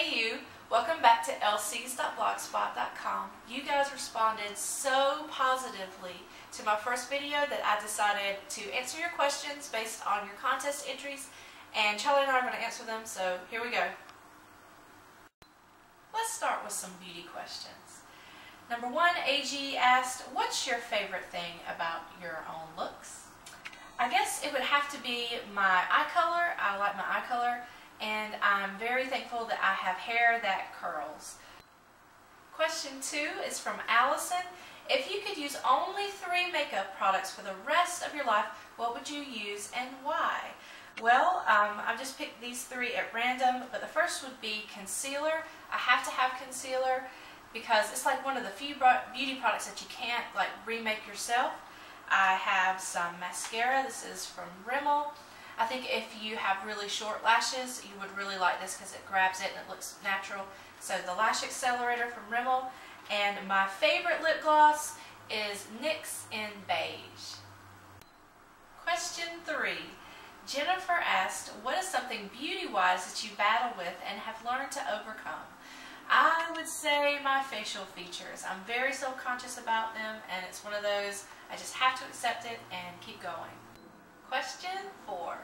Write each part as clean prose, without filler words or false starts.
Hey you, welcome back to ElleSees.blogspot.com. You guys responded so positively to my first video that I decided to answer your questions based on your contest entries, and Charlie and I are going to answer them, so here we go. Let's start with some beauty questions. Number one, AG asked, what's your favorite thing about your own looks? I guess it would have to be my eye color. I like my eye color. And I'm very thankful that I have hair that curls. Question 2 is from Allison. If you could use only 3 makeup products for the rest of your life, what would you use and why? Well, I've just picked these 3 at random, but the first would be concealer. I have to have concealer because it's like one of the few beauty products that you can't like remake yourself. I have some mascara. This is from Rimmel. I think if you have really short lashes, you would really like this because it grabs it and it looks natural. So the Lash Accelerator from Rimmel. And my favorite lip gloss is NYX in Beige. Question 3. Jennifer asked, what is something beauty-wise that you battle with and have learned to overcome? I would say my facial features. I'm very self-conscious about them, and it's one of those, I just have to accept it and keep going. Question 4.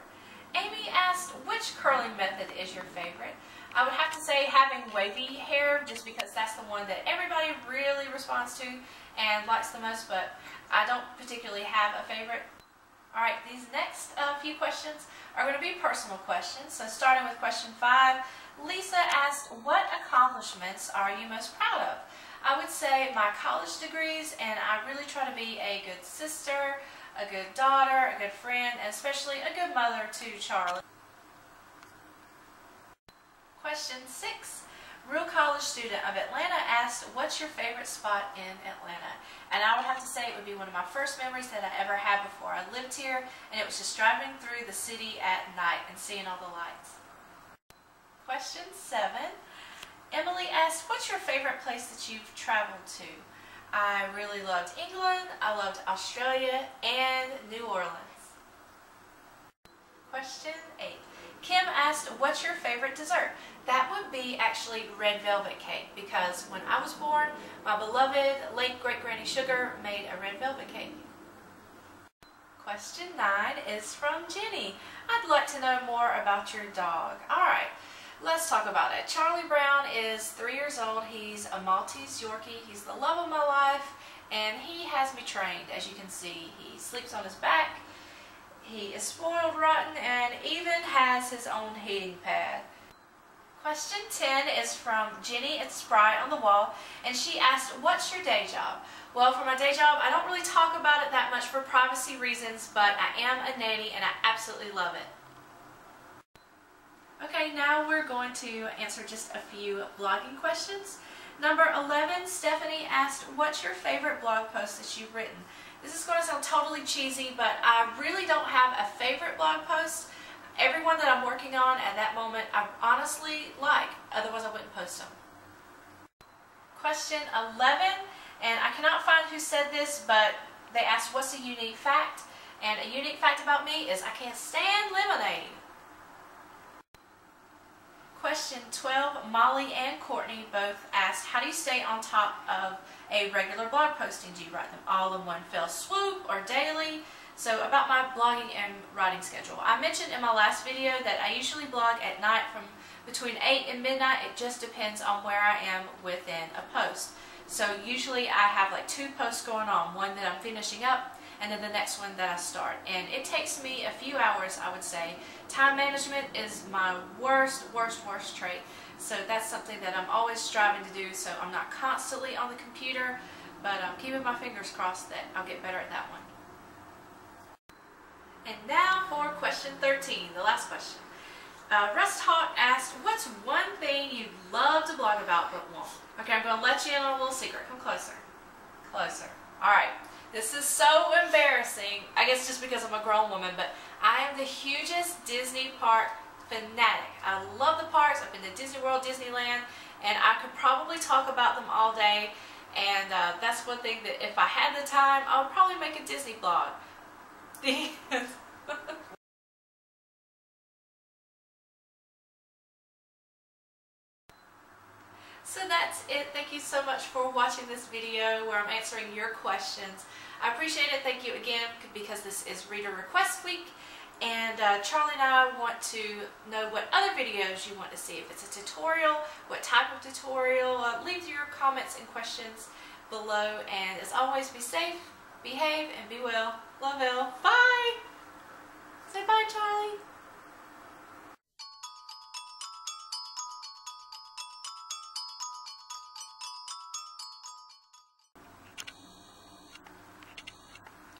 Amy asked, which curling method is your favorite? I would have to say having wavy hair, just because that's the one that everybody really responds to and likes the most, but I don't particularly have a favorite. Alright, these next few questions are going to be personal questions. So starting with question 5, Lisa asked, what accomplishments are you most proud of? I would say my college degrees, and I really try to be a good sister, a good daughter, a good friend, and especially a good mother to Charlie. Question 6. Real college student of Atlanta asked, what's your favorite spot in Atlanta? And I would have to say it would be one of my first memories that I ever had before I lived here, and it was just driving through the city at night and seeing all the lights. Question 7. Emily asked, what's your favorite place that you've traveled to? I really loved England, I loved Australia, and New Orleans. Question 8. Kim asked, what's your favorite dessert? That would be actually red velvet cake, because when I was born, my beloved late great-granny Sugar made a red velvet cake. Question 9 is from Jenny. I'd like to know more about your dog. Alright. Let's talk about it. Charlie Brown is 3 years old. He's a Maltese Yorkie. He's the love of my life, and he has me trained. As you can see, he sleeps on his back. He is spoiled rotten and even has his own heating pad. Question 10 is from Jenny at Spry on the Wall, and she asked, what's your day job? Well, for my day job, I don't really talk about it that much for privacy reasons, but I am a nanny and I absolutely love it. Okay, now we're going to answer just a few blogging questions. Number 11, Stephanie asked, what's your favorite blog post that you've written? This is going to sound totally cheesy, but I really don't have a favorite blog post. Everyone that I'm working on at that moment, I honestly like, otherwise I wouldn't post them. Question 11, and I cannot find who said this, but they asked, what's a unique fact? And a unique fact about me is I can't stand lemonade. Question 12, Molly and Courtney both asked, how do you stay on top of a regular blog posting? Do you write them all in one fell swoop or daily? So about my blogging and writing schedule. I mentioned in my last video that I usually blog at night from between 8 and midnight. It just depends on where I am within a post. So usually I have like 2 posts going on, one that I'm finishing up and then the next one that I start. And it takes me a few hours, I would say. Time management is my worst trait. So that's something that I'm always striving to do, so I'm not constantly on the computer, but I'm keeping my fingers crossed that I'll get better at that one. And now for question 13, the last question. Rust Hawk asked, what's one thing you'd love to blog about but won't? Okay, I'm going to let you in on a little secret. Come closer. Closer. Alright. This is so embarrassing, I guess just because I'm a grown woman, but I am the hugest Disney park fanatic. I love the parks. I've been to Disney World, Disneyland, and I could probably talk about them all day, and that's one thing that if I had the time, I would probably make a Disney blog. thank you so much for watching this video where I'm answering your questions. I appreciate it. Thank you again, because this is Reader Request Week. And Charlie and I want to know what other videos you want to see. If it's a tutorial, what type of tutorial. Leave your comments and questions below. And as always, be safe, behave, and be well. Love, Elle. Bye! Say bye, Charlie.